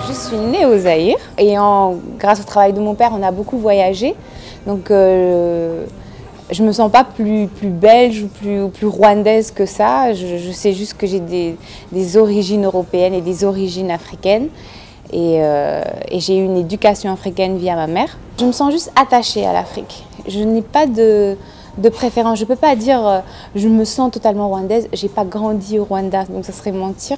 Je suis née au Zaïre et grâce au travail de mon père, on a beaucoup voyagé. Donc je me sens pas plus belge ou plus rwandaise que ça. Je sais juste que j'ai des origines européennes et des origines africaines. Et j'ai eu une éducation africaine via ma mère. Je me sens juste attachée à l'Afrique. Je n'ai pas de préférence. Je ne peux pas dire je me sens totalement rwandaise. Je n'ai pas grandi au Rwanda, donc ça serait mentir.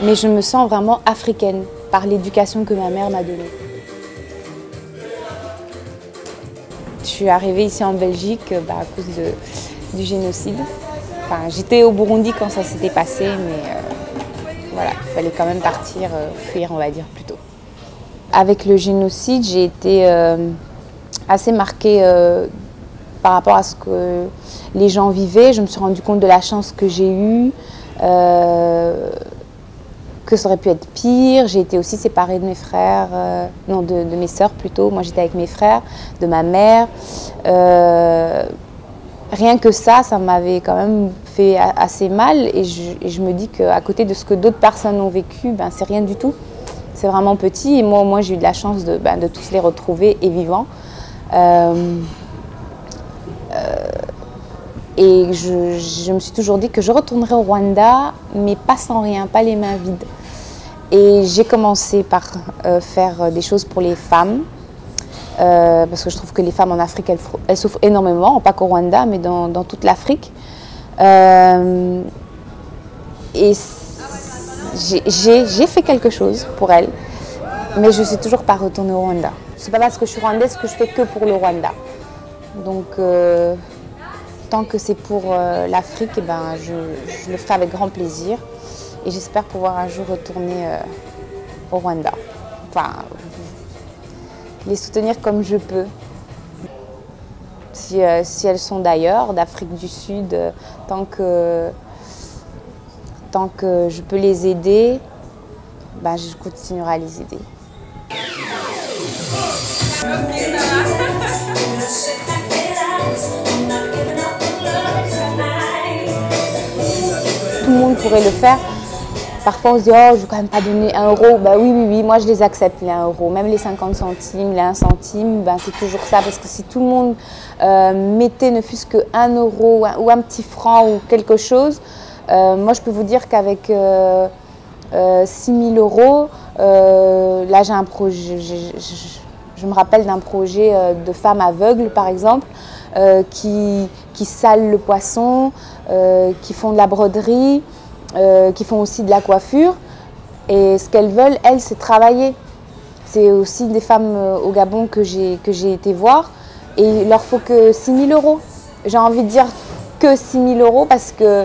Mais je me sens vraiment africaine par l'éducation que ma mère m'a donnée. Je suis arrivée ici en Belgique à cause du génocide. Enfin, j'étais au Burundi quand ça s'était passé, mais voilà, il fallait quand même partir, fuir, on va dire, plutôt. Avec le génocide, j'ai été assez marquée par rapport à ce que les gens vivaient. Je me suis rendu compte de la chance que j'ai eue, que ça aurait pu être pire. J'ai été aussi séparée de mes frères, non, de mes sœurs plutôt. Moi, j'étais avec mes frères, de ma mère. Rien que ça m'avait quand même fait assez mal. Et je me dis qu'à côté de ce que d'autres personnes ont vécu, ben, c'est rien du tout. C'est vraiment petit. Et moi j'ai eu de la chance de tous les retrouver et vivants. Et je me suis toujours dit que je retournerais au Rwanda, mais pas sans rien, pas les mains vides. Et j'ai commencé par faire des choses pour les femmes, parce que je trouve que les femmes en Afrique, elles souffrent énormément, pas qu'au Rwanda, mais dans toute l'Afrique. Et j'ai fait quelque chose pour elles, mais je ne suis toujours pas retournée au Rwanda. Ce n'est pas parce que je suis rwandaise que je fais que pour le Rwanda. Donc, tant que c'est pour l'Afrique, eh ben, je le ferai avec grand plaisir. Et j'espère pouvoir un jour retourner au Rwanda. Enfin, les soutenir comme je peux. Si elles sont d'ailleurs, d'Afrique du Sud, tant que je peux les aider, ben, je continuerai à les aider. Tout le monde pourrait le faire. Parfois on se dit « oh, je ne vais quand même pas donner 1 euro ». Ben oui, moi je les accepte les 1 euro. Même les 50 centimes, les 1 centime, ben c'est toujours ça. Parce que si tout le monde mettait ne fût-ce que 1 euro ou un petit franc ou quelque chose, moi je peux vous dire qu'avec 6 000 euros, là j'ai un projet, je me rappelle d'un projet de femmes aveugles par exemple, qui salent le poisson, qui font de la broderie, qui font aussi de la coiffure. Et ce qu'elles veulent, elles, c'est travailler. C'est aussi des femmes au Gabon que j'ai été voir. Et il leur faut que 6 000 euros. J'ai envie de dire que 6 000 euros parce que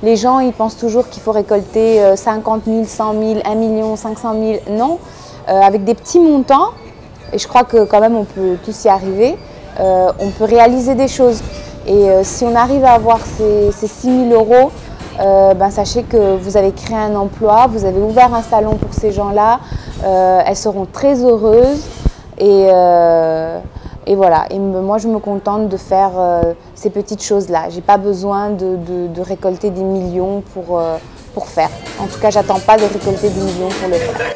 les gens, ils pensent toujours qu'il faut récolter 50 000, 100 000, 1 million, 500 000. Non, avec des petits montants, et je crois que quand même on peut tous y arriver, on peut réaliser des choses. Et si on arrive à avoir ces 6 000 euros, ben, sachez que vous avez créé un emploi, vous avez ouvert un salon pour ces gens-là, elles seront très heureuses et voilà. Et moi je me contente de faire ces petites choses-là. Je n'ai pas besoin de récolter des millions pour faire. En tout cas, j'attends pas de récolter des millions pour le faire.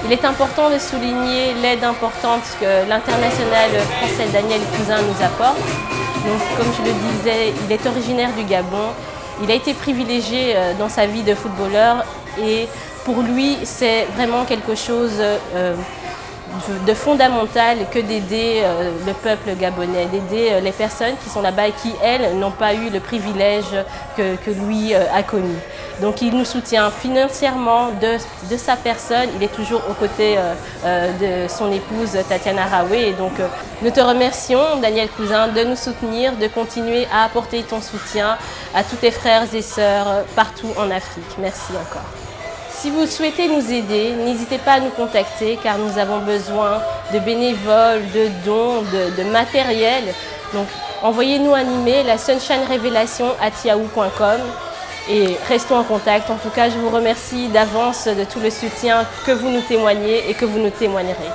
Il est important de souligner l'aide importante que l'international français Daniel Cousin nous apporte. Donc, comme je le disais, il est originaire du Gabon. Il a été privilégié dans sa vie de footballeur et pour lui, c'est vraiment quelque chose de fondamental que d'aider le peuple gabonais, d'aider les personnes qui sont là-bas et qui, elles, n'ont pas eu le privilège que lui a connu. Donc il nous soutient financièrement de sa personne, il est toujours aux côtés de son épouse Tatiana Raoué. Et donc nous te remercions, Daniel Cousin, de nous soutenir, de continuer à apporter ton soutien à tous tes frères et sœurs partout en Afrique. Merci encore. Si vous souhaitez nous aider, n'hésitez pas à nous contacter car nous avons besoin de bénévoles, de dons, de matériel Donc envoyez-nous un email, la sunshinerevelation@yahoo.com et restons en contact. En tout cas, je vous remercie d'avance de tout le soutien que vous nous témoignez et que vous nous témoignerez.